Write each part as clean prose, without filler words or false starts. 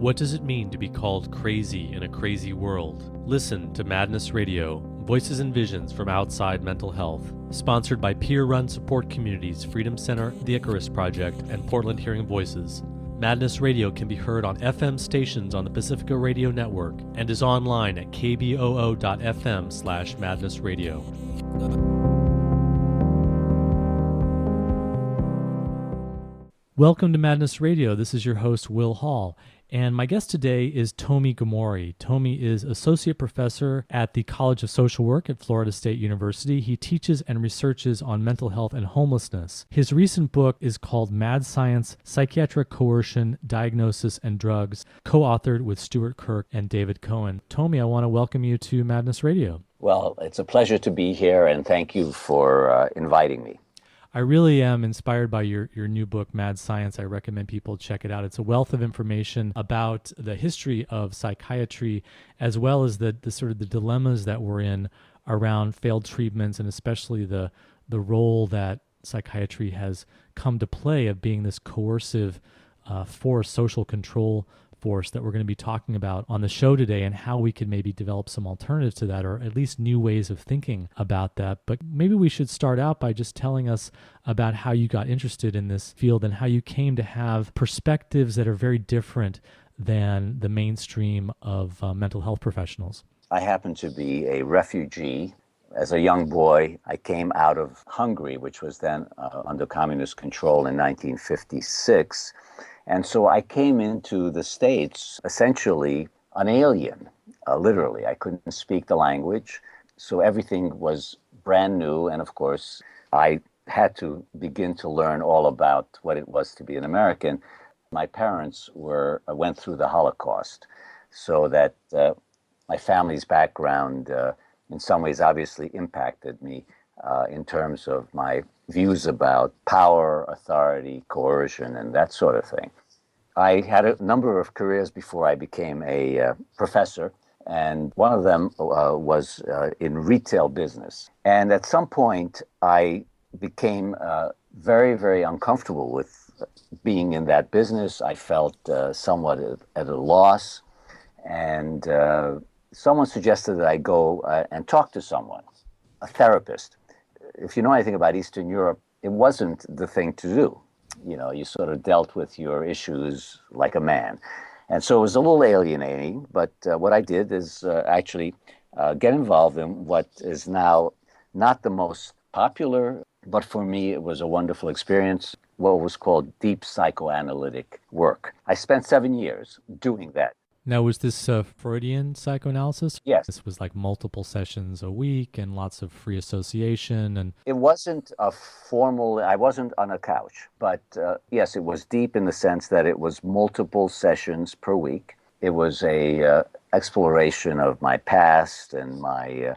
What does it mean to be called crazy in a crazy world? Listen to Madness Radio, Voices and Visions from Outside Mental Health. Sponsored by peer-run support communities Freedom Center, the Icarus Project, and Portland Hearing Voices. Madness Radio can be heard on FM stations on the Pacifica Radio Network and is online at kboo.fm/madnessradio. Welcome to Madness Radio. This is your host, Will Hall. And my guest today is Tomi Gomory. Tomi is Associate Professor at the College of Social Work at Florida State University. He teaches and researches on mental health and homelessness. His recent book is called Mad Science, Psychiatric Coercion, Diagnosis, and Drugs, co-authored with Stuart Kirk and David Cohen. Tomi, I want to welcome you to Madness Radio. Well, it's a pleasure to be here, and thank you for inviting me. I really am inspired by your new book, Mad Science. I recommend people check it out. It's a wealth of information about the history of psychiatry, as well as the sort of the dilemmas that we're in around failed treatments, and especially the role that psychiatry has come to play of being this coercive force, social control force that we're going to be talking about on the show today, and how we could maybe develop some alternatives to that, or at least new ways of thinking about that. But maybe we should start out by just telling us about how you got interested in this field and how you came to have perspectives that are very different than the mainstream of mental health professionals. I happen to be a refugee. As a young boy, I came out of Hungary, which was then under communist control in 1956. And so I came into the States essentially an alien, literally. I couldn't speak the language, so everything was brand new. And of course, I had to begin to learn all about what it was to be an American. My parents went through the Holocaust, so that my family's background in some ways obviously impacted me in terms of my views about power, authority, coercion, and that sort of thing. I had a number of careers before I became a professor, and one of them was in retail business. And at some point, I became very, very uncomfortable with being in that business. I felt somewhat at a loss, and someone suggested that I go and talk to someone, a therapist. If you know anything about Eastern Europe, it wasn't the thing to do. You know, you sort of dealt with your issues like a man. And so it was a little alienating, but what I did is actually get involved in what is now not the most popular, but for me it was a wonderful experience, what was called deep psychoanalytic work. I spent 7 years doing that. Now, was this Freudian psychoanalysis? Yes. This was like multiple sessions a week and lots of free association. And it wasn't a formal, I wasn't on a couch, but yes, it was deep in the sense that it was multiple sessions per week. It was a exploration of my past and my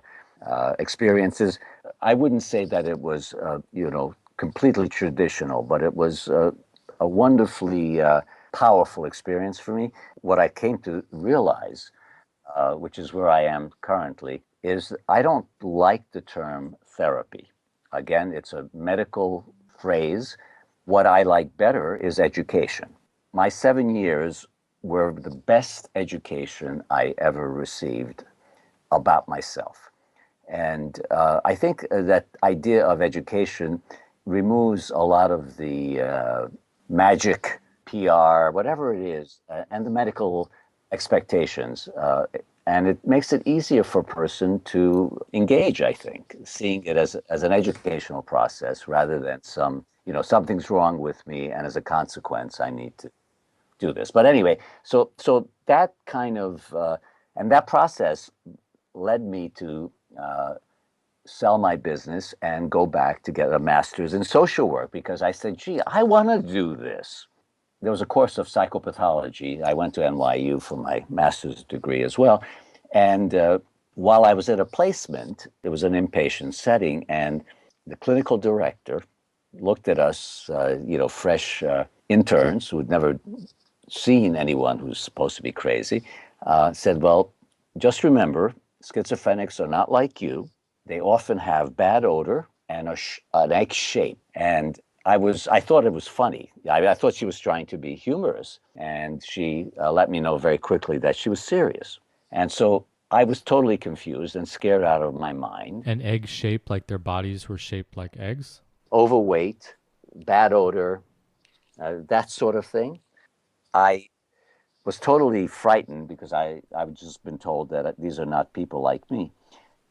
experiences. I wouldn't say that it was, completely traditional, but it was a wonderfully powerful experience for me. What I came to realize, which is where I am currently, is I don't like the term therapy. Again, it's a medical phrase. What I like better is education. My 7 years were the best education I ever received about myself. And I think that idea of education removes a lot of the magic PR, whatever it is, and the medical expectations. And it makes it easier for a person to engage, I think, seeing it as an educational process rather than something's wrong with me, and as a consequence, I need to do this. But anyway, so that kind of, and that process led me to sell my business and go back to get a master's in social work, because I said, gee, I want to do this. There was a course of psychopathology. I went to NYU for my master's degree as well. And while I was at a placement, it was an inpatient setting, and the clinical director looked at us, fresh interns who had never seen anyone who's supposed to be crazy, said, well, just remember, schizophrenics are not like you. They often have bad odor and an egg shape. And I thought it was funny. I thought she was trying to be humorous, and she let me know very quickly that she was serious. And so I was totally confused and scared out of my mind. And egg shaped, like their bodies were shaped like eggs? Overweight, bad odor, that sort of thing. I was totally frightened because I've just been told that these are not people like me.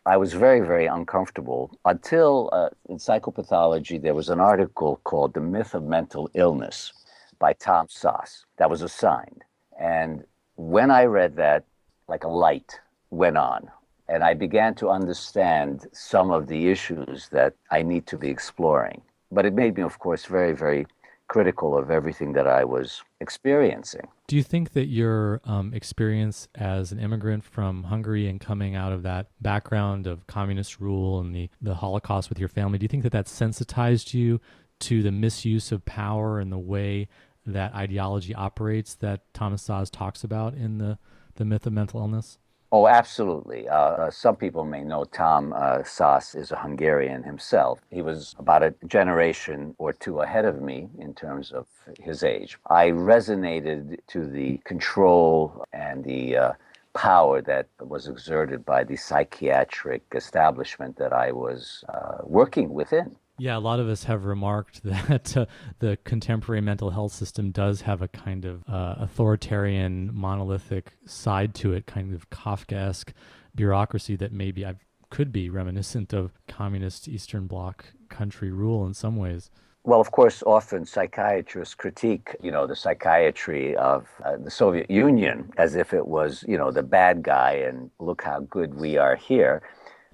I was very, very uncomfortable until in psychopathology, there was an article called The Myth of Mental Illness by Thomas Szasz that was assigned. And when I read that, like a light went on, and I began to understand some of the issues that I need to be exploring. But it made me, of course, very, very critical of everything that I was experiencing. Do you think that your experience as an immigrant from Hungary and coming out of that background of communist rule and the Holocaust with your family, do you think that that sensitized you to the misuse of power and the way that ideology operates that Thomas Szasz talks about in the Myth of Mental Illness? Oh, absolutely. Some people may know Tom Szasz is a Hungarian himself. He was about a generation or two ahead of me in terms of his age. I resonated to the control and the power that was exerted by the psychiatric establishment that I was working within. Yeah, a lot of us have remarked that the contemporary mental health system does have a kind of authoritarian, monolithic side to it, kind of Kafkaesque bureaucracy that maybe could be reminiscent of communist Eastern Bloc country rule in some ways. Well, of course, often psychiatrists critique, the psychiatry of the Soviet Union as if it was, the bad guy and look how good we are here.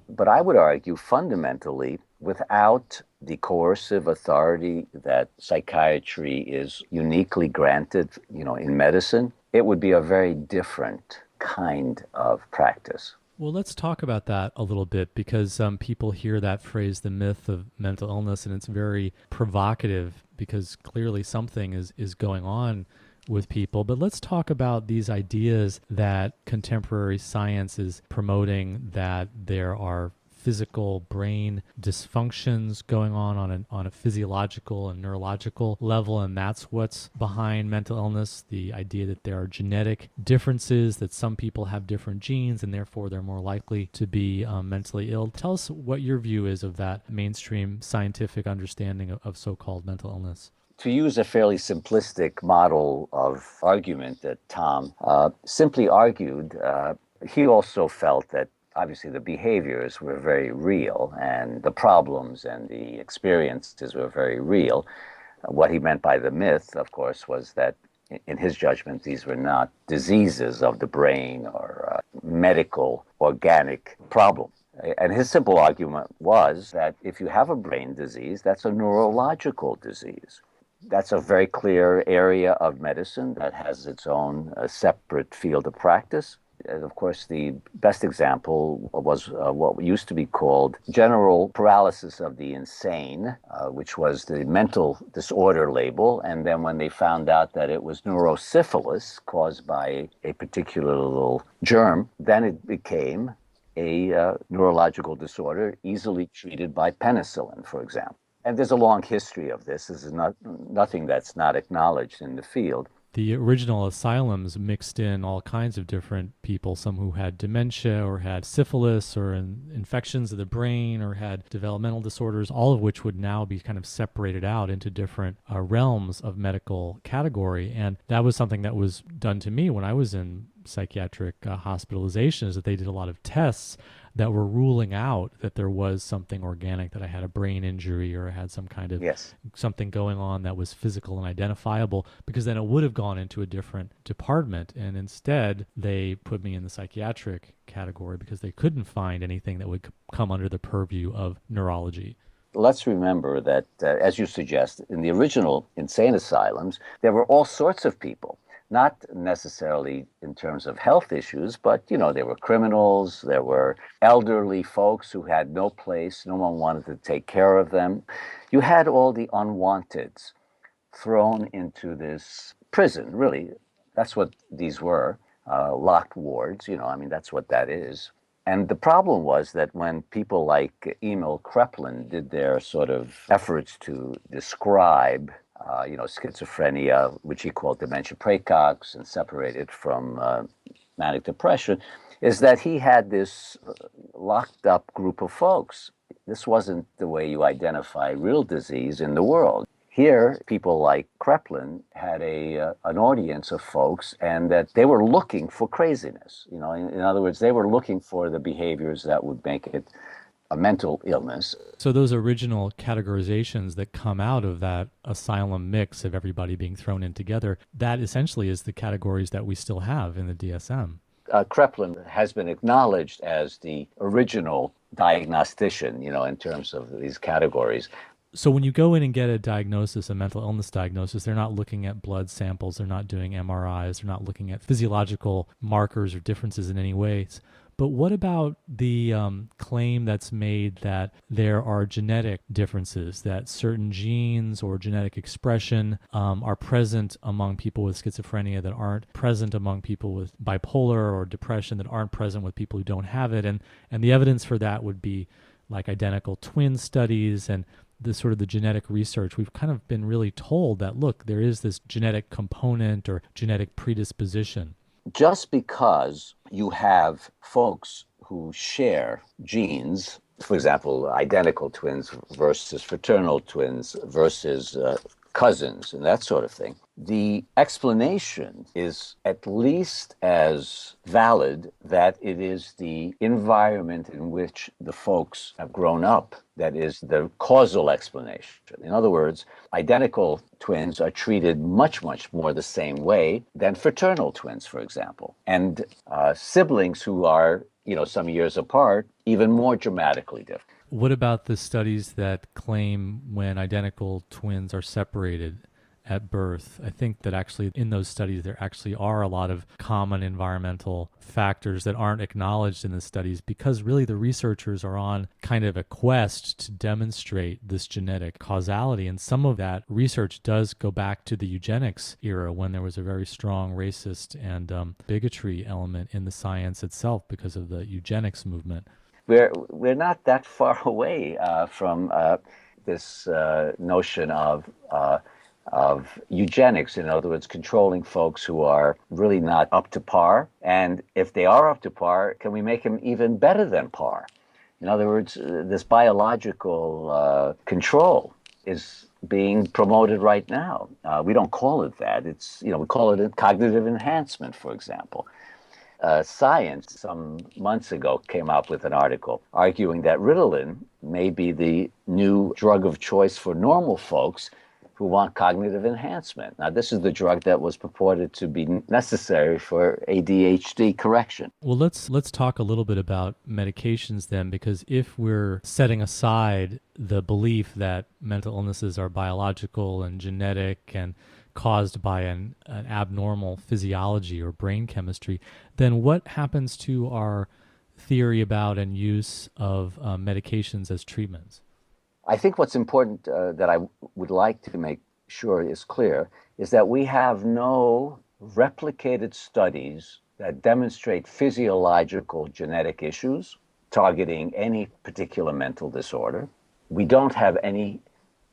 But I would argue fundamentally, without the coercive authority that psychiatry is uniquely granted, in medicine, it would be a very different kind of practice. Well, let's talk about that a little bit because people hear that phrase, the myth of mental illness, and it's very provocative because clearly something is going on with people. But let's talk about these ideas that contemporary science is promoting, that there are physical brain dysfunctions going on a physiological and neurological level, and that's what's behind mental illness. The idea that there are genetic differences, that some people have different genes and therefore they're more likely to be mentally ill. Tell us what your view is of that mainstream scientific understanding of so-called mental illness. To use a fairly simplistic model of argument that Tom simply argued, he also felt that obviously the behaviors were very real and the problems and the experiences were very real. What he meant by the myth, of course, was that in his judgment, these were not diseases of the brain or medical organic problems. And his simple argument was that if you have a brain disease, that's a neurological disease. That's a very clear area of medicine that has its own separate field of practice. And of course, the best example was what used to be called general paralysis of the insane, which was the mental disorder label. And then when they found out that it was neurosyphilis caused by a particular little germ, then it became a neurological disorder easily treated by penicillin, for example. And there's a long history of this. This is nothing that's not acknowledged in the field. The original asylums mixed in all kinds of different people, some who had dementia or had syphilis or infections of the brain or had developmental disorders, all of which would now be kind of separated out into different realms of medical category. And that was something that was done to me when I was in psychiatric hospitalization, is that they did a lot of tests that were ruling out that there was something organic, that I had a brain injury or I had some kind of something going on that was physical and identifiable, because then it would have gone into a different department. And instead, they put me in the psychiatric category because they couldn't find anything that would come under the purview of neurology. Let's remember that, as you suggest, in the original insane asylums, there were all sorts of people. Not necessarily in terms of health issues, but, there were criminals, there were elderly folks who had no place, no one wanted to take care of them. You had all the unwanteds thrown into this prison, really. That's what these were, locked wards, that's what that is. And the problem was that when people like Emil Kraepelin did their sort of efforts to describe, schizophrenia, which he called dementia praecox, and separate it from manic depression, is that he had this locked up group of folks. This wasn't the way you identify real disease in the world. Here, people like Kraepelin had an audience of folks, and that they were looking for craziness. In other words, they were looking for the behaviors that would make it a mental illness. So those original categorizations that come out of that asylum mix of everybody being thrown in together, that essentially is the categories that we still have in the DSM. Kraepelin has been acknowledged as the original diagnostician, in terms of these categories. So when you go in and get a diagnosis, a mental illness diagnosis, they're not looking at blood samples, they're not doing MRIs, they're not looking at physiological markers or differences in any ways. But what about the claim that's made that there are genetic differences, that certain genes or genetic expression are present among people with schizophrenia that aren't present among people with bipolar or depression, that aren't present with people who don't have it? And the evidence for that would be like identical twin studies and the sort of the genetic research. We've kind of been really told that, look, there is this genetic component or genetic predisposition. Just because you have folks who share genes, for example, identical twins versus fraternal twins versus cousins and that sort of thing, the explanation is at least as valid that it is the environment in which the folks have grown up that is the causal explanation. In other words, identical twins are treated much, much more the same way than fraternal twins, for example. And siblings who are, some years apart, even more dramatically different. What about the studies that claim when identical twins are separated at birth? I think that actually in those studies there actually are a lot of common environmental factors that aren't acknowledged in the studies, because really the researchers are on kind of a quest to demonstrate this genetic causality. And some of that research does go back to the eugenics era, when there was a very strong racist and bigotry element in the science itself because of the eugenics movement. We're not that far away from this notion of eugenics. In other words, controlling folks who are really not up to par. And if they are up to par, can we make them even better than par? In other words, this biological control is being promoted right now. We don't call it that. We call it a cognitive enhancement, for example. Science, some months ago, came out with an article arguing that Ritalin may be the new drug of choice for normal folks who want cognitive enhancement. Now, this is the drug that was purported to be necessary for ADHD correction. Well, let's talk a little bit about medications then, because if we're setting aside the belief that mental illnesses are biological and genetic and caused by an abnormal physiology or brain chemistry, then what happens to our theory about and use of medications as treatments? I think what's important that I would like to make sure is clear is that we have no replicated studies that demonstrate physiological genetic issues targeting any particular mental disorder. We don't have any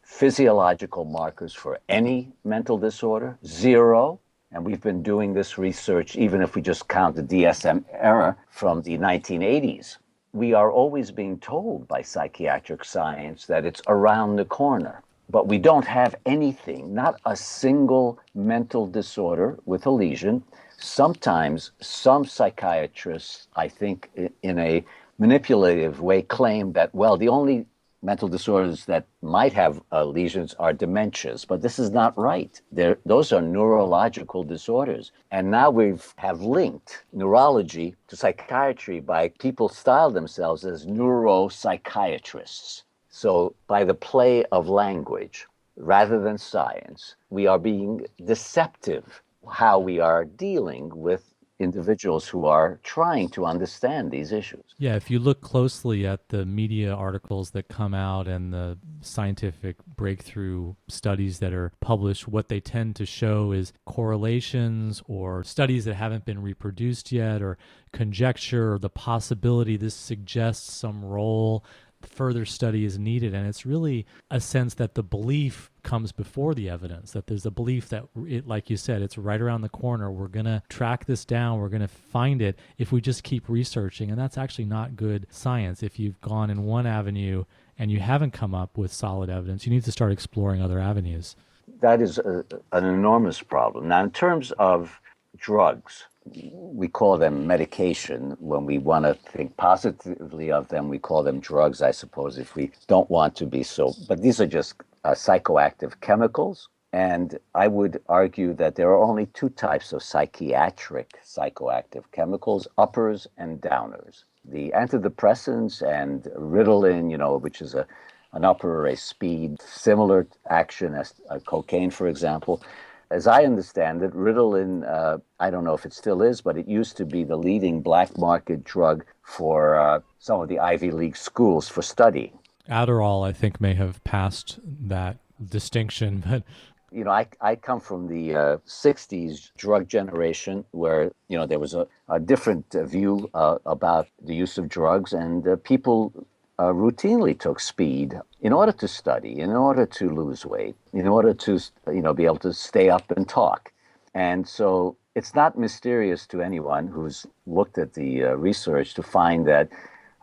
physiological markers for any mental disorder, zero. And we've been doing this research, even if we just count the DSM era, from the 1980s. We are always being told by psychiatric science that it's around the corner. But we don't have anything, not a single mental disorder with a lesion. Sometimes some psychiatrists, I think, in a manipulative way, claim that, well, the only mental disorders that might have lesions are dementias, but this is not right. Those are neurological disorders. And now we have linked neurology to psychiatry by people style themselves as neuropsychiatrists. So by the play of language, rather than science, we are being deceptive how we are dealing with individuals who are trying to understand these issues. Yeah, if you look closely at the media articles that come out and the scientific breakthrough studies that are published, what they tend to show is correlations or studies that haven't been reproduced yet, or conjecture, or the possibility this suggests some role. Further study is needed, and it's really a sense that the belief comes before the evidence, that there's a belief that it, like you said, it's right around the corner. We're going to track this down. We're going to find it if we just keep researching. And that's actually not good science. If you've gone in one avenue and you haven't come up with solid evidence, you need to start exploring other avenues. That is an enormous problem. Now, in terms of drugs, we call them medication. When we want to think positively of them, we call them drugs, I suppose, if we don't want to be so. But these are just psychoactive chemicals. And I would argue that there are only two types of psychiatric psychoactive chemicals, uppers and downers. The antidepressants and Ritalin, which is an upper or a speed, similar action as cocaine, for example. As I understand it, Ritalin, I don't know if it still is, but it used to be the leading black market drug for some of the Ivy League schools for studying. Adderall, I think, may have passed that distinction, but I come from the 60s drug generation where, there was a different view about the use of drugs, and people routinely took speed in order to study, in order to lose weight, in order to, be able to stay up and talk. And so it's not mysterious to anyone who's looked at the research to find that,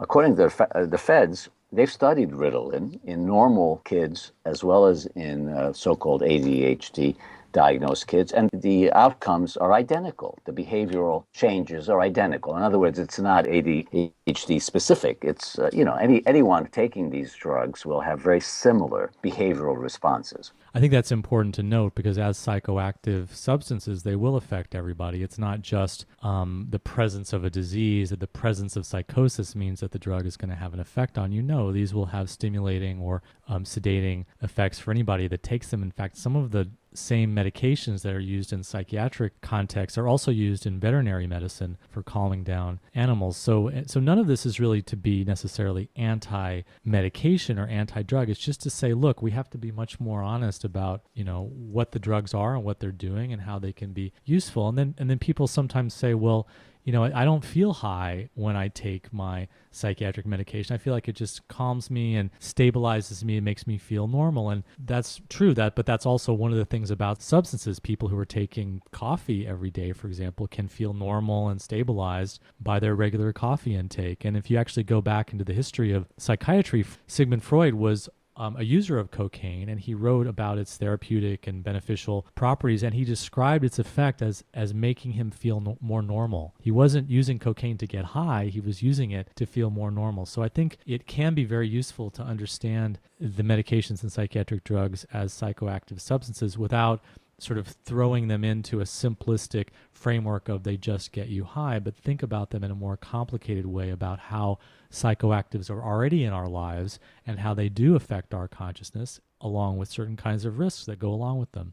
according to the feds, they've studied Ritalin in normal kids as well as in so-called ADHD diagnosed kids, and the outcomes are identical. The behavioral changes are identical. In other words, it's not ADHD specific. It's, anyone taking these drugs will have very similar behavioral responses. I think that's important to note because as psychoactive substances, they will affect everybody. It's not just the presence of a disease, that the presence of psychosis means that the drug is going to have an effect on you. No, these will have stimulating or sedating effects for anybody that takes them. In fact, some of the same medications that are used in psychiatric contexts are also used in veterinary medicine for calming down animals. So none of this is really to be necessarily anti-medication or anti-drug. It's just to say, look, we have to be much more honest about, what the drugs are and what they're doing and how they can be useful. And then people sometimes say, well, I don't feel high when I take my psychiatric medication. I feel like it just calms me and stabilizes me and makes me feel normal. And that's true, but that's also one of the things about substances. People who are taking coffee every day, for example, can feel normal and stabilized by their regular coffee intake. And if you actually go back into the history of psychiatry, Sigmund Freud was a user of cocaine, and he wrote about its therapeutic and beneficial properties, and he described its effect as making him feel more normal. He wasn't using cocaine to get high, he was using it to feel more normal. So I think it can be very useful to understand the medications and psychiatric drugs as psychoactive substances without sort of throwing them into a simplistic framework of they just get you high, but think about them in a more complicated way about how psychoactives are already in our lives and how they do affect our consciousness, along with certain kinds of risks that go along with them.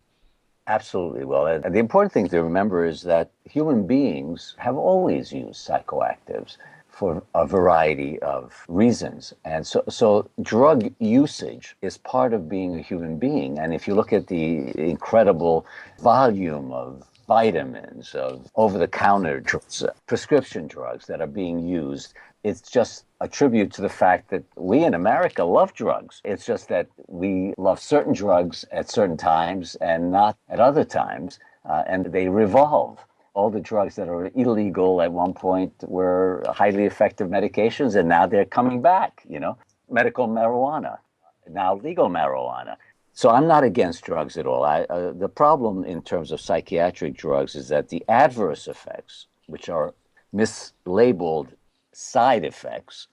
Absolutely. Well, and the important thing to remember is that human beings have always used psychoactives for a variety of reasons. And so drug usage is part of being a human being. And if you look at the incredible volume of vitamins, of over-the-counter drugs, prescription drugs that are being used, it's just a tribute to the fact that we in America love drugs. It's just that we love certain drugs at certain times and not at other times, and they revolve. All the drugs that are illegal at one point were highly effective medications, and now they're coming back, medical marijuana, now legal marijuana. So I'm not against drugs at all. The problem in terms of psychiatric drugs is that the adverse effects, which are mislabeled side effects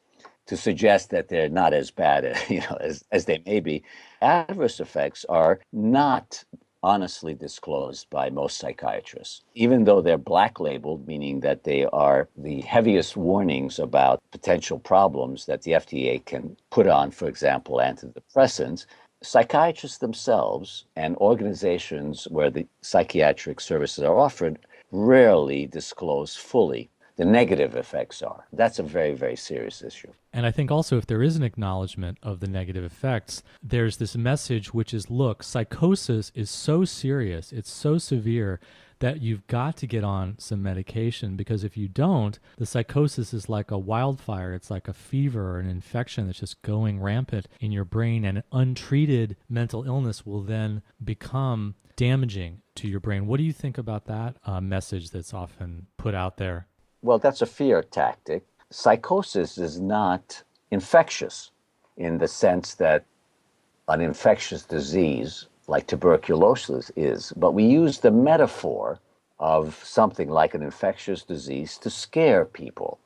to suggest that they're not as bad as they may be, adverse effects are not honestly disclosed by most psychiatrists, even though they're black labeled, meaning that they are the heaviest warnings about potential problems that the FDA can put on, for example, antidepressants. Psychiatrists themselves and organizations where the psychiatric services are offered rarely disclose fully. The negative effects are. That's a very, very serious issue. And I think also if there is an acknowledgement of the negative effects, there's this message which is, look, psychosis is so serious, it's so severe that you've got to get on some medication, because if you don't, the psychosis is like a wildfire. It's like a fever or an infection that's just going rampant in your brain, and an untreated mental illness will then become damaging to your brain. What do you think about that message that's often put out there? Well, that's a fear tactic. Psychosis is not infectious in the sense that an infectious disease like tuberculosis is, but we use the metaphor of something like an infectious disease to scare people.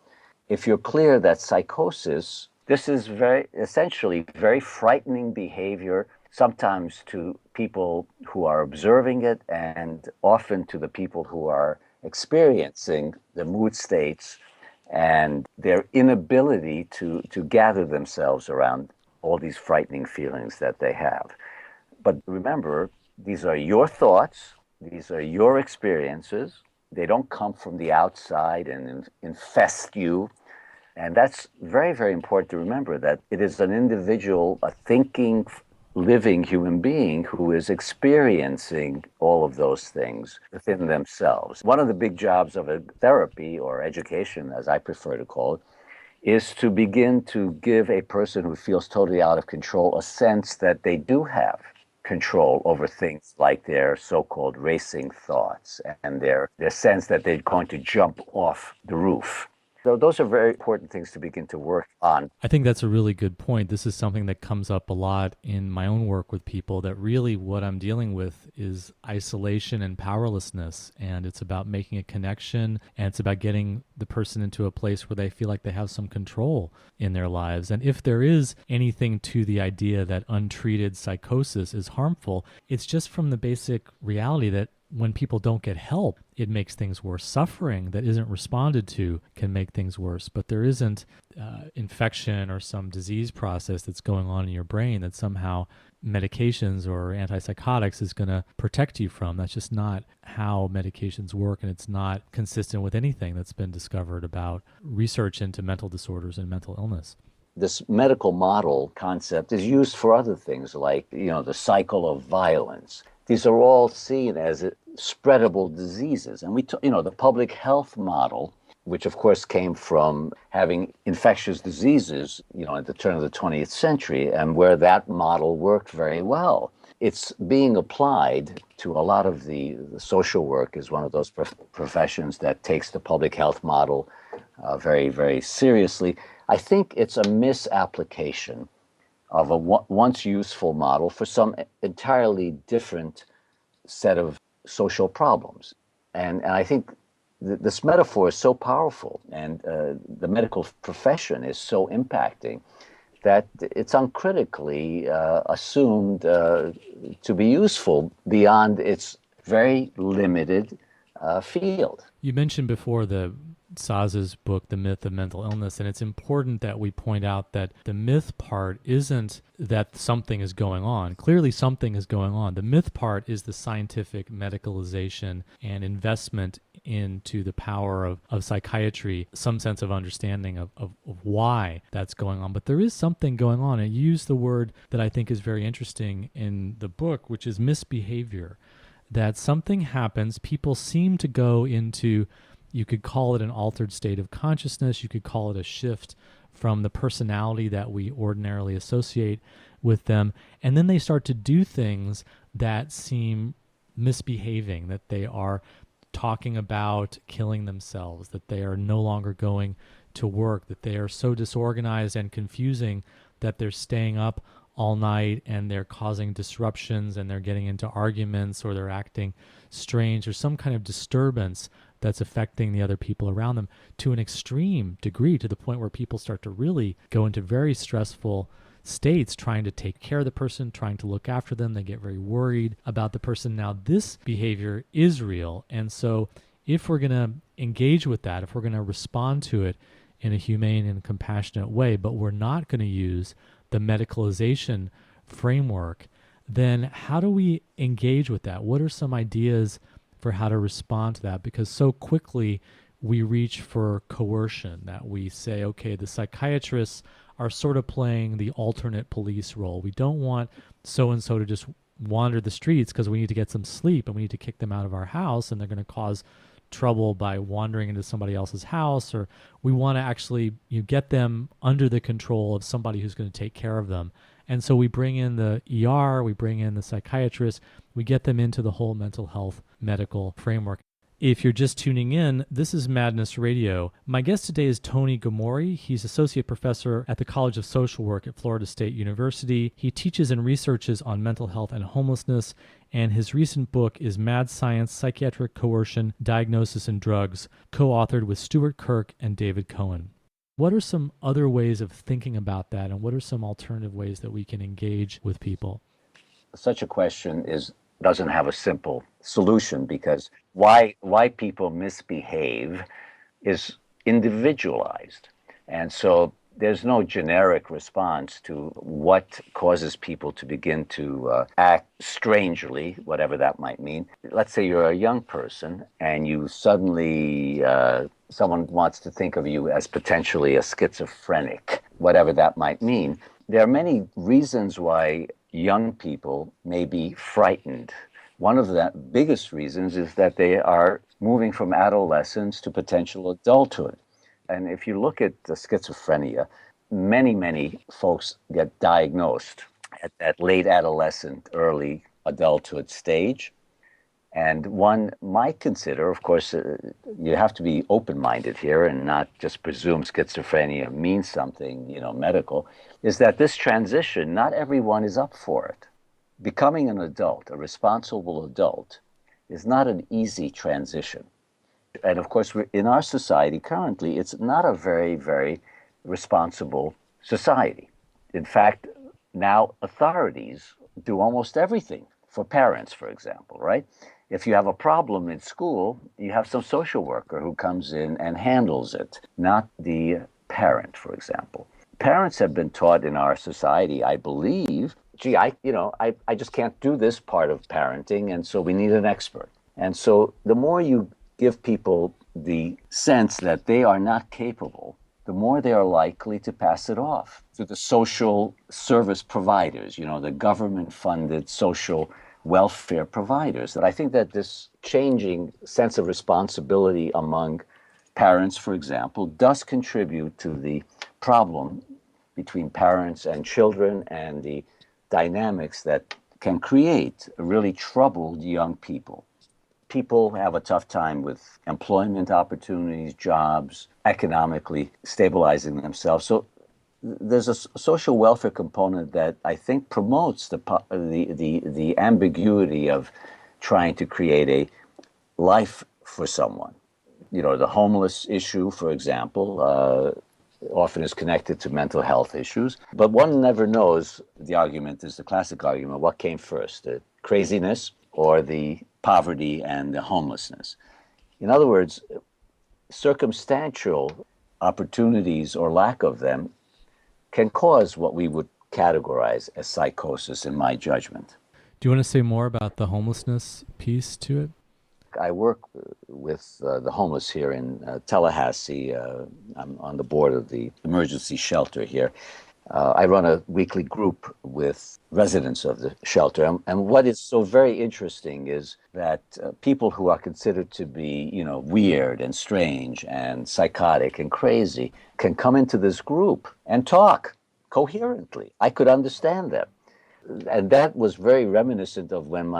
If you're clear that psychosis, this is essentially very frightening behavior, sometimes to people who are observing it, and often to the people who are experiencing the mood states and their inability to gather themselves around all these frightening feelings that they have. But remember, these are your thoughts, these are your experiences. They don't come from the outside and infest you. And that's very, very important to remember, that it is an individual, a thinking, living human being who is experiencing all of those things within themselves. One of the big jobs of a therapy, or education, as I prefer to call it, is to begin to give a person who feels totally out of control a sense that they do have control over things like their so-called racing thoughts and their sense that they're going to jump off the roof. So those are very important things to begin to work on. I think that's a really good point. This is something that comes up a lot in my own work with people, that really what I'm dealing with is isolation and powerlessness. And it's about making a connection, and it's about getting the person into a place where they feel like they have some control in their lives. And if there is anything to the idea that untreated psychosis is harmful, it's just from the basic reality that when people don't get help, it makes things worse. Suffering that isn't responded to can make things worse. But there isn't infection or some disease process that's going on in your brain that somehow medications or antipsychotics is going to protect you from. That's just not how medications work, and it's not consistent with anything that's been discovered about research into mental disorders and mental illness. This medical model concept is used for other things, like, the cycle of violence. These are all seen as spreadable diseases. And the public health model, which of course came from having infectious diseases, at the turn of the 20th century, and where that model worked very well. It's being applied to a lot of the social work is one of those professions that takes the public health model very, very seriously. I think it's a misapplication of a once useful model for some entirely different set of social problems. And I think this metaphor is so powerful, and the medical profession is so impacting, that it's uncritically assumed to be useful beyond its very limited field. You mentioned before the Szasz's book, The Myth of Mental Illness, and it's important that we point out that the myth part isn't that something is going on. Clearly something is going on. The myth part is the scientific medicalization and investment into the power of psychiatry, some sense of understanding of why that's going on. But there is something going on. And you use the word that I think is very interesting in the book, which is misbehavior. That something happens, people seem to go into, you could call it an altered state of consciousness. You could call it a shift from the personality that we ordinarily associate with them. And then they start to do things that seem misbehaving, that they are talking about killing themselves, that they are no longer going to work, that they are so disorganized and confusing that they're staying up all night and they're causing disruptions and they're getting into arguments, or they're acting strange, or some kind of disturbance that's affecting the other people around them to an extreme degree, to the point where people start to really go into very stressful states trying to take care of the person, trying to look after them. They get very worried about the person. Now, this behavior is real. And so if we're going to engage with that, if we're going to respond to it in a humane and compassionate way, but we're not going to use the medicalization framework, then how do we engage with that? What are some ideas for how to respond to that, because so quickly we reach for coercion, that we say, okay, the psychiatrists are sort of playing the alternate police role. We don't want so-and-so to just wander the streets because we need to get some sleep and we need to kick them out of our house and they're going to cause trouble by wandering into somebody else's house, or we want to actually get them under the control of somebody who's going to take care of them. And so we bring in the ER, we bring in the psychiatrist, we get them into the whole mental health medical framework. If you're just tuning in, this is Madness Radio. My guest today is Tomi Gomory. He's associate professor at the College of Social Work at Florida State University. He teaches and researches on mental health and homelessness, and his recent book is Mad Science, Psychiatric Coercion, Diagnosis and Drugs, co-authored with Stuart Kirk and David Cohen. What are some other ways of thinking about that, and what are some alternative ways that we can engage with people? Such a question doesn't have a simple solution, because why people misbehave is individualized. And so there's no generic response to what causes people to begin to act strangely, whatever that might mean. Let's say you're a young person and you suddenly, someone wants to think of you as potentially a schizophrenic, whatever that might mean. There are many reasons why young people may be frightened. One of the biggest reasons is that they are moving from adolescence to potential adulthood. And if you look at the schizophrenia, many folks get diagnosed at that late adolescent, early adulthood stage. And one might consider, of course, you have to be open-minded here and not just presume schizophrenia means something, medical, is that this transition, not everyone is up for it. Becoming an adult, a responsible adult, is not an easy transition. And of course, in our society currently, it's not a very, very responsible society. In fact, now authorities do almost everything for parents, for example, right? If you have a problem in school, you have some social worker who comes in and handles it, not the parent, for example. Parents have been taught in our society, I believe, gee, I just can't do this part of parenting, and so we need an expert. And so the more you give people the sense that they are not capable, the more they are likely to pass it off to the social service providers, the government-funded social welfare providers. And I think that this changing sense of responsibility among parents, for example, does contribute to the problem between parents and children and the dynamics that can create really troubled young people. People have a tough time with employment opportunities, jobs, economically stabilizing themselves. So there's a social welfare component that I think promotes the ambiguity of trying to create a life for someone. The homeless issue, for example, often is connected to mental health issues, but one never knows. The argument is the classic argument: what came first, the craziness or the poverty and the homelessness? In other words, circumstantial opportunities or lack of them can cause what we would categorize as psychosis, in my judgment. Do you want to say more about the homelessness piece to it? I work with the homeless here in Tallahassee. I'm on the board of the emergency shelter here. I run a weekly group with residents of the shelter. And what is so very interesting is that people who are considered to be, weird and strange and psychotic and crazy can come into this group and talk coherently. I could understand them. And that was very reminiscent of when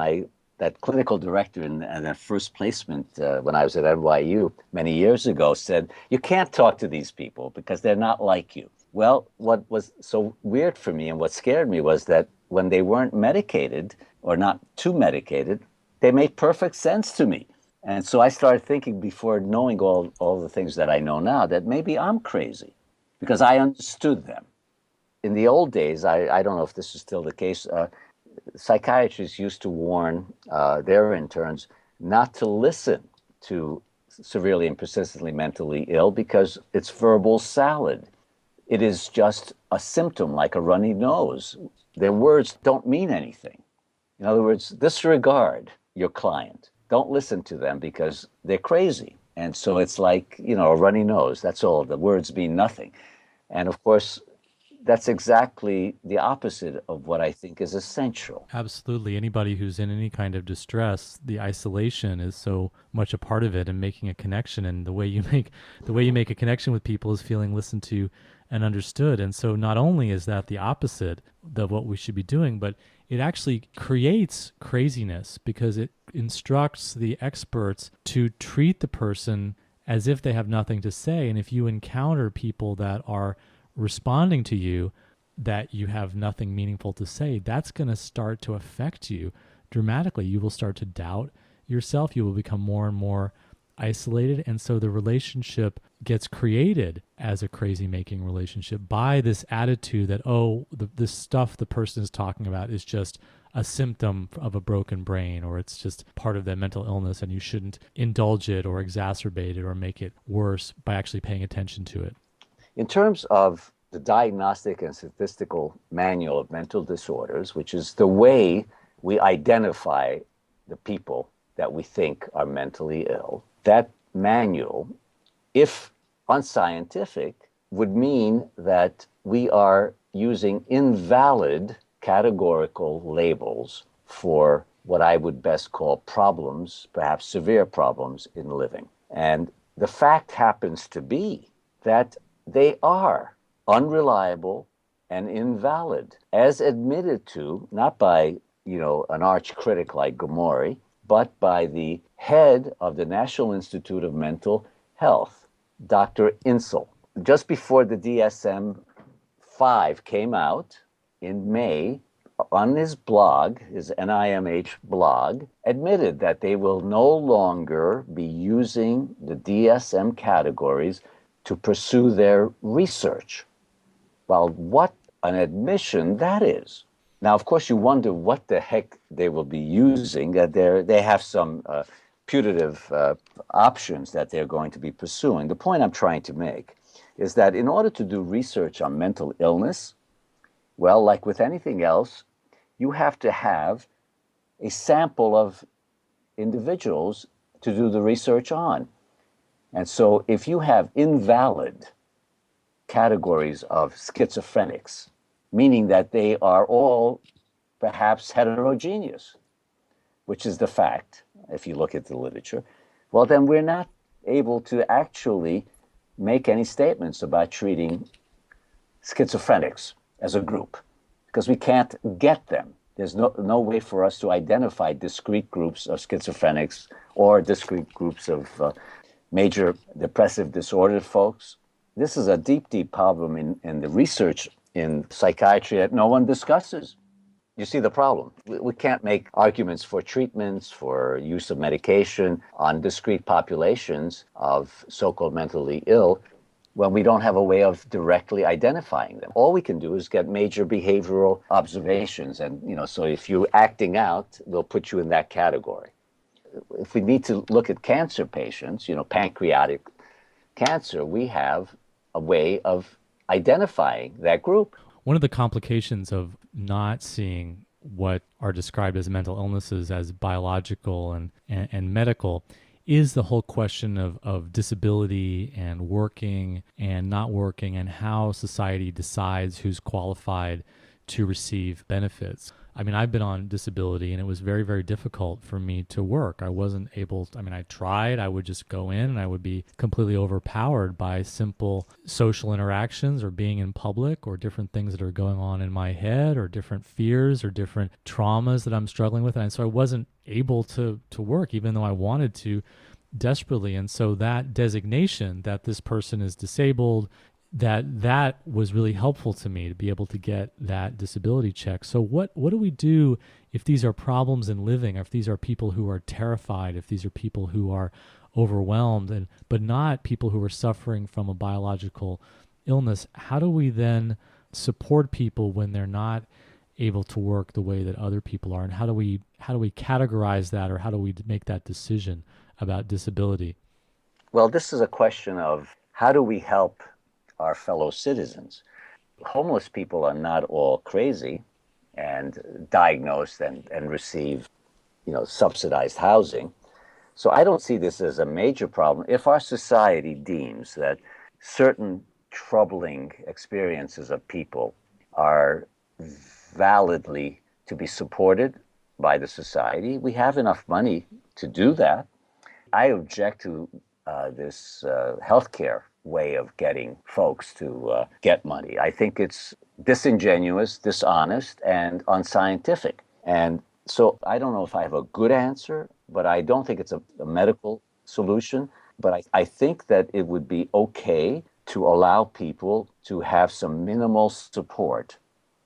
that clinical director in that first placement when I was at NYU many years ago said, you can't talk to these people because they're not like you. Well, what was so weird for me and what scared me was that when they weren't medicated or not too medicated, they made perfect sense to me. And so I started thinking, before knowing all the things that I know now, that maybe I'm crazy because I understood them. In the old days, I don't know if this is still the case, psychiatrists used to warn their interns not to listen to severely and persistently mentally ill because it's verbal salad. It is just a symptom like a runny nose. Their words don't mean anything. In other words, disregard your client. don't listen to them because they're crazy. And so it's like, a runny nose. That's all. The words mean nothing. And of course, that's exactly the opposite of what I think is essential. Absolutely. Anybody who's in any kind of distress, the isolation is so much a part of it, and making a connection. And the way you make a connection with people is feeling listened to and understood. And so not only is that the opposite of what we should be doing, but it actually creates craziness because it instructs the experts to treat the person as if they have nothing to say. And if you encounter people that are responding to you that you have nothing meaningful to say, that's going to start to affect you dramatically. You will start to doubt yourself. You will become more and more isolated. And so the relationship gets created as a crazy making relationship by this attitude that, this stuff the person is talking about is just a symptom of a broken brain, or it's just part of their mental illness, and you shouldn't indulge it or exacerbate it or make it worse by actually paying attention to it. In terms of the Diagnostic and Statistical Manual of Mental Disorders, which is the way we identify the people that we think are mentally ill, that manual, if unscientific, would mean that we are using invalid categorical labels for what I would best call problems, perhaps severe problems in living. And the fact happens to be that they are unreliable and invalid, as admitted to not by, an arch critic like Gomory, but by the head of the National Institute of Mental Health, Dr. Insel. Just before the DSM-5 came out in May, on his blog, his NIMH blog, admitted that they will no longer be using the DSM categories to pursue their research. Well, what an admission that is. Now, of course, you wonder what the heck they will be using. They have some putative options that they're going to be pursuing. The point I'm trying to make is that in order to do research on mental illness, well, like with anything else, you have to have a sample of individuals to do the research on. And so if you have invalid categories of schizophrenics, meaning that they are all perhaps heterogeneous, which is the fact, if you look at the literature, well, then we're not able to actually make any statements about treating schizophrenics as a group, because we can't get them. There's no way for us to identify discrete groups of schizophrenics or discrete groups of major depressive disorder folks. This is a deep, deep problem in the research in psychiatry that no one discusses. You see the problem. We can't make arguments for treatments, for use of medication on discrete populations of so-called mentally ill when we don't have a way of directly identifying them. All we can do is get major behavioral observations. And, so if you're acting out, we'll put you in that category. If we need to look at cancer patients, pancreatic cancer, we have a way of identifying that group. One of the complications of not seeing what are described as mental illnesses as biological and medical is the whole question of disability and working and not working, and how society decides who's qualified to receive benefits. I mean, I've been on disability, and it was very, very difficult for me to work. I wasn't able to, I tried. I would just go in and I would be completely overpowered by simple social interactions or being in public or different things that are going on in my head or different fears or different traumas that I'm struggling with. And so I wasn't able to work, even though I wanted to desperately. And so that designation that this person is disabled, that was really helpful to me to be able to get that disability check. So what do we do if these are problems in living, if these are people who are terrified, if these are people who are overwhelmed, but not people who are suffering from a biological illness? How do we then support people when they're not able to work the way that other people are? And how do we categorize that, or how do we make that decision about disability? Well, this is a question of how do we help our fellow citizens. Homeless people are not all crazy and diagnosed and receive, subsidized housing. So I don't see this as a major problem. If our society deems that certain troubling experiences of people are validly to be supported by the society, we have enough money to do that. I object to this healthcare way of getting folks to get money. I think it's disingenuous, dishonest, and unscientific. And so I don't know if I have a good answer, but I don't think it's a medical solution. But I think that it would be okay to allow people to have some minimal support.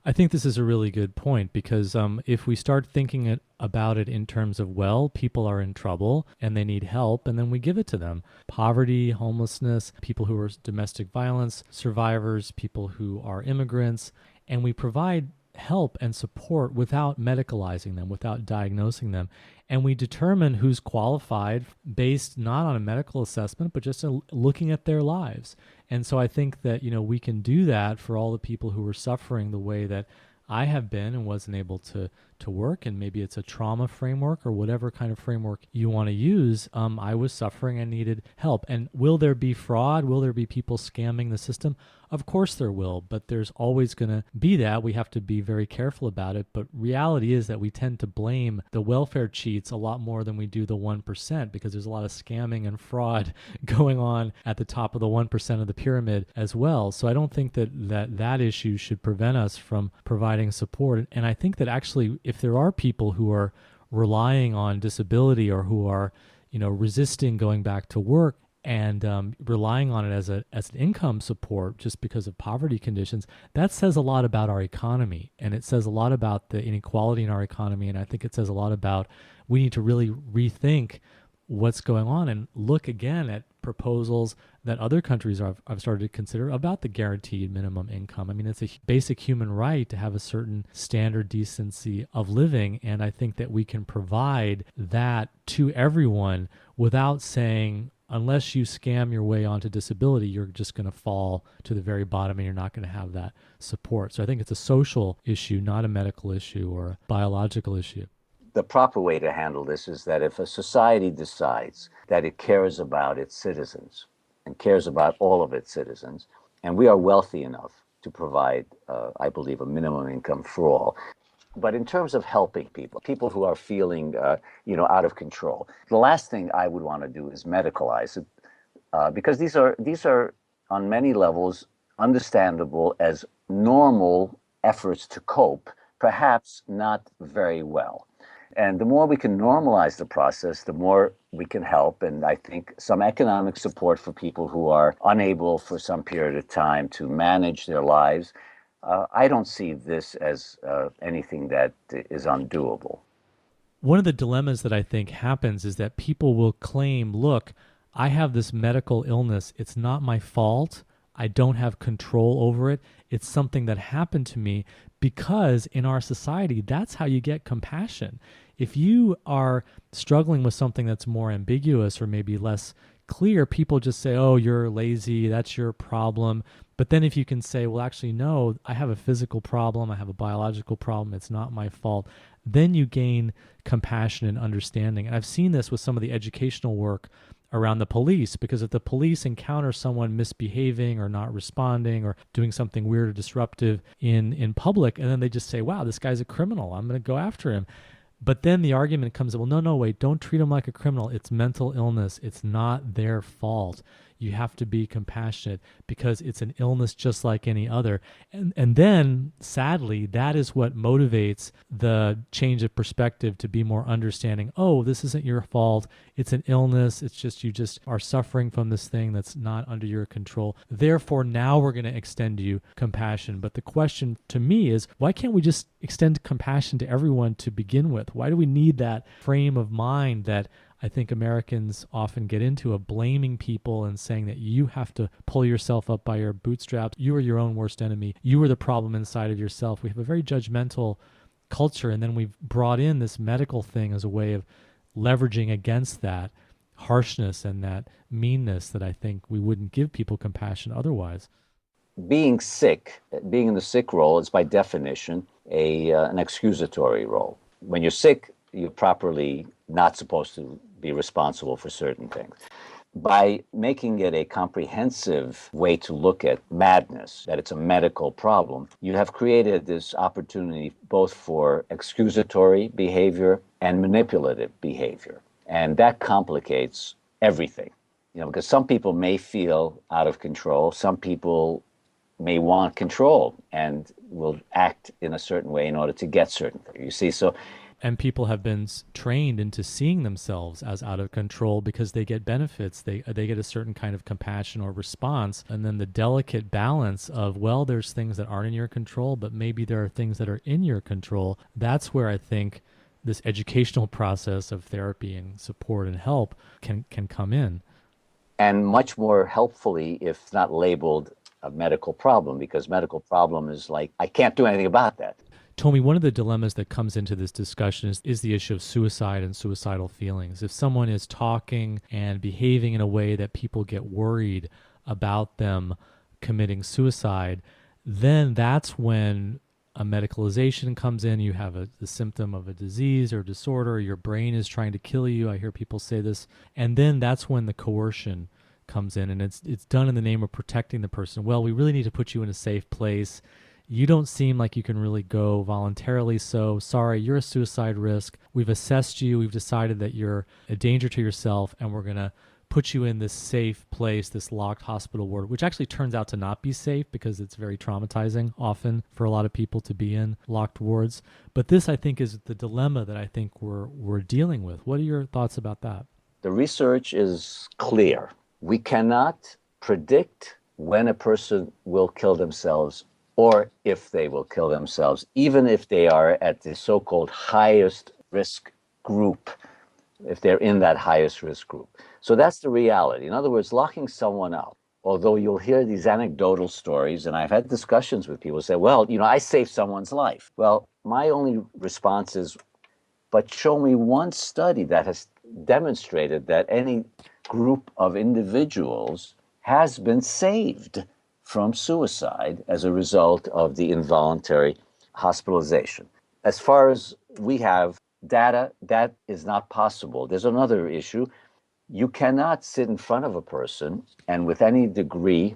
I think this is a really good point because if we start thinking about it in terms of, well, people are in trouble and they need help, and then we give it to them. Poverty, homelessness, people who are domestic violence survivors, people who are immigrants, and we provide help and support without medicalizing them, without diagnosing them. And we determine who's qualified based not on a medical assessment, but just looking at their lives. And so I think that, we can do that for all the people who are suffering the way that I have been and wasn't able to work. And maybe it's a trauma framework or whatever kind of framework you want to use. I was suffering and needed help. And will there be fraud? Will there be people scamming the system? Of course there will, but there's always going to be that. We have to be very careful about it. But reality is that we tend to blame the welfare cheats a lot more than we do the 1% because there's a lot of scamming and fraud going on at the top of the 1% of the pyramid as well. So I don't think that issue should prevent us from providing support. And I think that actually if there are people who are relying on disability or who are, resisting going back to work, and relying on it as an income support just because of poverty conditions, that says a lot about our economy. And it says a lot about the inequality in our economy. And I think it says a lot about we need to really rethink what's going on and look again at proposals that other countries have started to consider about the guaranteed minimum income. I mean, it's a basic human right to have a certain standard decency of living. And I think that we can provide that to everyone without saying, unless you scam your way onto disability, you're just going to fall to the very bottom and you're not going to have that support. So I think it's a social issue, not a medical issue or a biological issue. The proper way to handle this is that if a society decides that it cares about its citizens and cares about all of its citizens, and we are wealthy enough to provide, I believe, a minimum income for all. But in terms of helping people who are feeling, out of control, the last thing I would want to do is medicalize it, because these are on many levels understandable as normal efforts to cope, perhaps not very well. And the more we can normalize the process, the more we can help. And I think some economic support for people who are unable for some period of time to manage their lives. I don't see this as anything that is undoable. One of the dilemmas that I think happens is that people will claim, look, I have this medical illness. It's not my fault. I don't have control over it. It's something that happened to me, because in our society, that's how you get compassion. If you are struggling with something that's more ambiguous or maybe less clear, people just say, oh, you're lazy, that's your problem. But then if you can say, well, actually, no, I have a physical problem, I have a biological problem, it's not my fault, then you gain compassion and understanding. And I've seen this with some of the educational work around the police, because if the police encounter someone misbehaving or not responding or doing something weird or disruptive in public, and then they just say, wow, this guy's a criminal, I'm going to go after him. But then the argument comes up, well, no, wait, don't treat him like a criminal. It's mental illness. It's not their fault. You have to be compassionate because it's an illness just like any other. And then, sadly, that is what motivates the change of perspective to be more understanding. Oh, this isn't your fault. It's an illness. It's just you just are suffering from this thing that's not under your control. Therefore, now we're going to extend you compassion. But the question to me is, why can't we just extend compassion to everyone to begin with? Why do we need that frame of mind that I think Americans often get into, of blaming people and saying that you have to pull yourself up by your bootstraps. You are your own worst enemy. You are the problem inside of yourself. We have a very judgmental culture, and then we've brought in this medical thing as a way of leveraging against that harshness and that meanness that I think we wouldn't give people compassion otherwise. Being sick, being in the sick role is by definition an excusatory role. When you're sick, you're properly not supposed to be responsible for certain things. By making it a comprehensive way to look at madness, that it's a medical problem, you have created this opportunity both for excusatory behavior and manipulative behavior. And that complicates everything. Because some people may feel out of control, some people may want control and will act in a certain way in order to get certain things. You see, so and people have been trained into seeing themselves as out of control because they get benefits. They get a certain kind of compassion or response. And then the delicate balance of, well, there's things that aren't in your control, but maybe there are things that are in your control. That's where I think this educational process of therapy and support and help can come in. And much more helpfully if not labeled a medical problem, because medical problem is like, I can't do anything about that. Tomi, one of the dilemmas that comes into this discussion is the issue of suicide and suicidal feelings. If someone is talking and behaving in a way that people get worried about them committing suicide, then that's when a medicalization comes in. You have the symptom of a disease or disorder. Your brain is trying to kill you. I hear people say this. And then that's when the coercion comes in, and it's done in the name of protecting the person. Well, we really need to put you in a safe place. You don't seem like you can really go voluntarily, so sorry, you're a suicide risk. We've assessed you. We've decided that you're a danger to yourself, and we're going to put you in this safe place, this locked hospital ward, which actually turns out to not be safe because it's very traumatizing often for a lot of people to be in locked wards. But this, I think, is the dilemma that I think we're dealing with. What are your thoughts about that? The research is clear. We cannot predict when a person will kill themselves or if they will kill themselves, even if they are at the so-called highest risk group, if they're in that highest risk group. So that's the reality. In other words, locking someone up, although you'll hear these anecdotal stories, and I've had discussions with people who say, well, I saved someone's life. Well, my only response is, but show me one study that has demonstrated that any group of individuals has been saved from suicide as a result of the involuntary hospitalization. As far as we have data, that is not possible. There's another issue. You cannot sit in front of a person and with any degree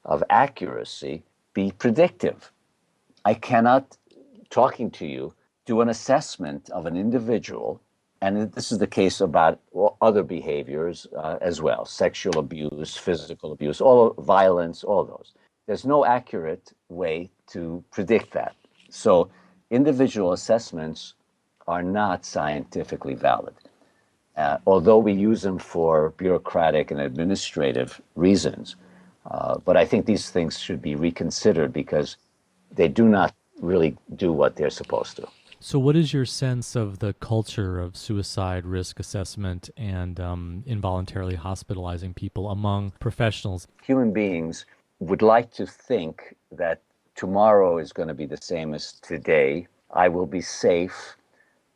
of accuracy be predictive. I cannot, talking to you, do an assessment of an individual, and this is the case about other behaviors as well, sexual abuse, physical abuse, all violence, all those. There's no accurate way to predict that. So individual assessments are not scientifically valid, although we use them for bureaucratic and administrative reasons. But I think these things should be reconsidered because they do not really do what they're supposed to. So what is your sense of the culture of suicide risk assessment and involuntarily hospitalizing people among professionals? Human beings would like to think that tomorrow is going to be the same as today. I will be safe.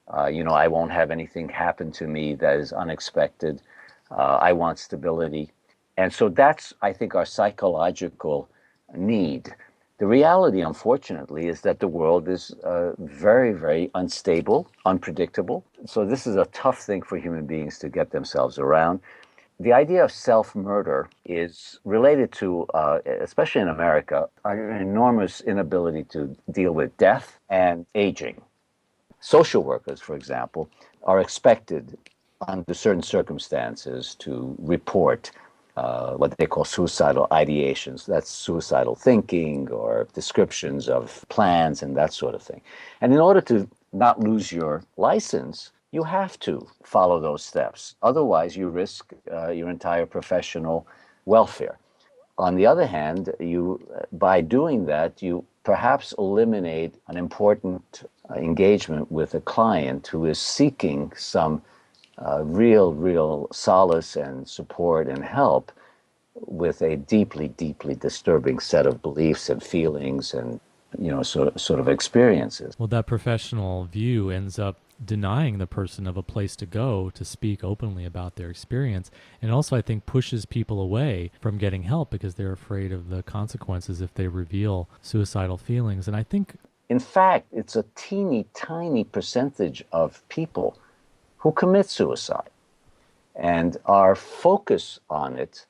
I won't have anything happen to me that is unexpected. I want stability. And so that's, I think, our psychological need. The reality, unfortunately, is that the world is very, very unstable, unpredictable. So this is a tough thing for human beings to get themselves around. The idea of self-murder is related to, especially in America, an enormous inability to deal with death and aging. Social workers, for example, are expected under certain circumstances to report what they call suicidal ideations. That's suicidal thinking or descriptions of plans and that sort of thing. And in order to not lose your license, you have to follow those steps. Otherwise, you risk your entire professional welfare. On the other hand, by doing that, you perhaps eliminate an important engagement with a client who is seeking some real solace and support and help with a deeply, deeply disturbing set of beliefs and feelings and sort of experiences. Well, that professional view ends up denying the person of a place to go to speak openly about their experience, and also I think pushes people away from getting help because they're afraid of the consequences if they reveal suicidal feelings. And I think, in fact, it's a teeny tiny percentage of people who commit suicide. And our focus on it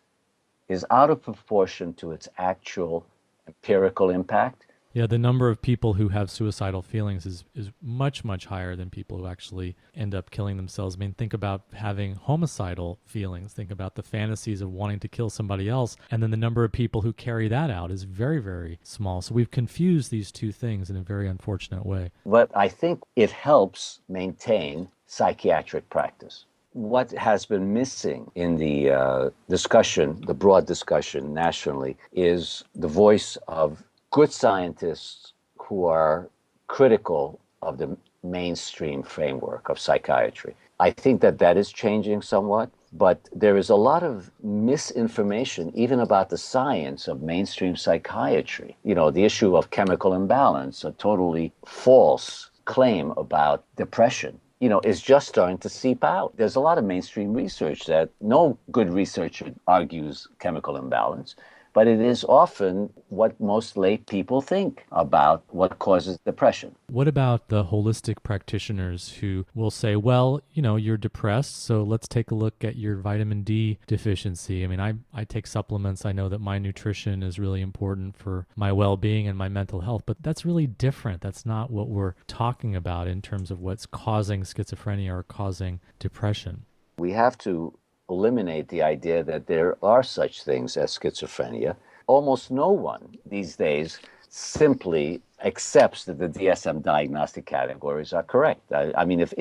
is out of proportion to its actual empirical impact. Yeah, the number of people who have suicidal feelings is much, much higher than people who actually end up killing themselves. I mean, think about having homicidal feelings. Think about the fantasies of wanting to kill somebody else. And then the number of people who carry that out is very, very small. So we've confused these two things in a very unfortunate way. But I think it helps maintain psychiatric practice. What has been missing in the discussion, the broad discussion nationally, is the voice of good scientists who are critical of the mainstream framework of psychiatry. I think that is changing somewhat, but there is a lot of misinformation even about the science of mainstream psychiatry. You know, the issue of chemical imbalance, a totally false claim about depression, you know, is just starting to seep out. There's a lot of mainstream research that no good researcher argues chemical imbalance, but it is often what most lay people think about what causes depression. What about the holistic practitioners who will say, well, you know, you're depressed, so let's take a look at your vitamin D deficiency. I mean, I take supplements. I know that my nutrition is really important for my well-being and my mental health, but that's really different. That's not what we're talking about in terms of what's causing schizophrenia or causing depression. We have to eliminate the idea that there are such things as schizophrenia. Almost no one these days simply accepts that the DSM diagnostic categories are correct. I mean, if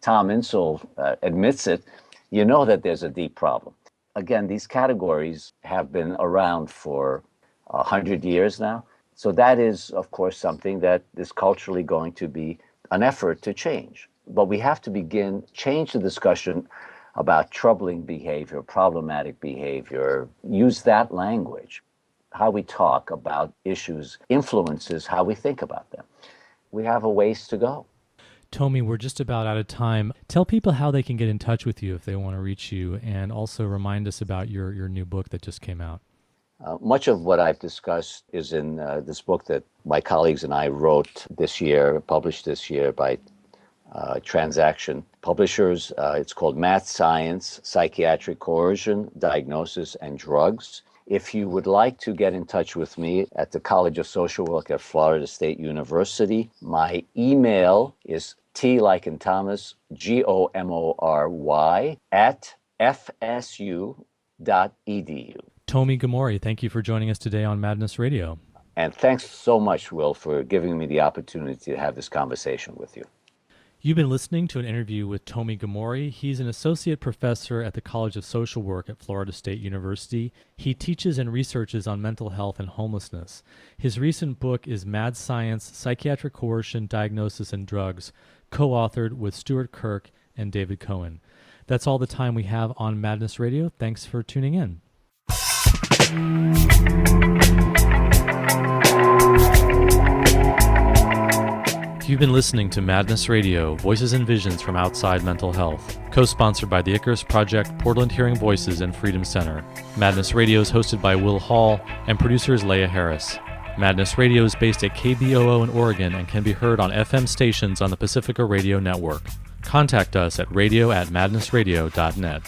Tom Insel admits it, you know that there's a deep problem. Again, these categories have been around for 100 years now. So that is, of course, something that is culturally going to be an effort to change. But we have to change the discussion about troubling behavior, problematic behavior, use that language. How we talk about issues influences how we think about them. We have a ways to go. Tomi, we're just about out of time. Tell people how they can get in touch with you if they want to reach you, and also remind us about your new book that just came out. Much of what I've discussed is in this book that my colleagues and I wrote this year, published this year by Transaction Publishers. It's called Mad Science, Psychiatric Coercion, Diagnosis, and Drugs. If you would like to get in touch with me at the College of Social Work at Florida State University, my email is T like in Thomas, Gomory @fsu.edu. Tomi Gomory, thank you for joining us today on Madness Radio. And thanks so much, Will, for giving me the opportunity to have this conversation with you. You've been listening to an interview with Tomi Gomory. He's an associate professor at the College of Social Work at Florida State University. He teaches and researches on mental health and homelessness. His recent book is Mad Science, Psychiatric Coercion, Diagnosis, and Drugs, co-authored with Stuart Kirk and David Cohen. That's all the time we have on Madness Radio. Thanks for tuning in. You've been listening to Madness Radio, Voices and Visions from Outside Mental Health, co-sponsored by the Icarus Project, Portland Hearing Voices, and Freedom Center. Madness Radio is hosted by Will Hall, and producer is Leah Harris. Madness Radio is based at KBOO in Oregon and can be heard on FM stations on the Pacifica Radio Network. Contact us at radio@madnessradio.net.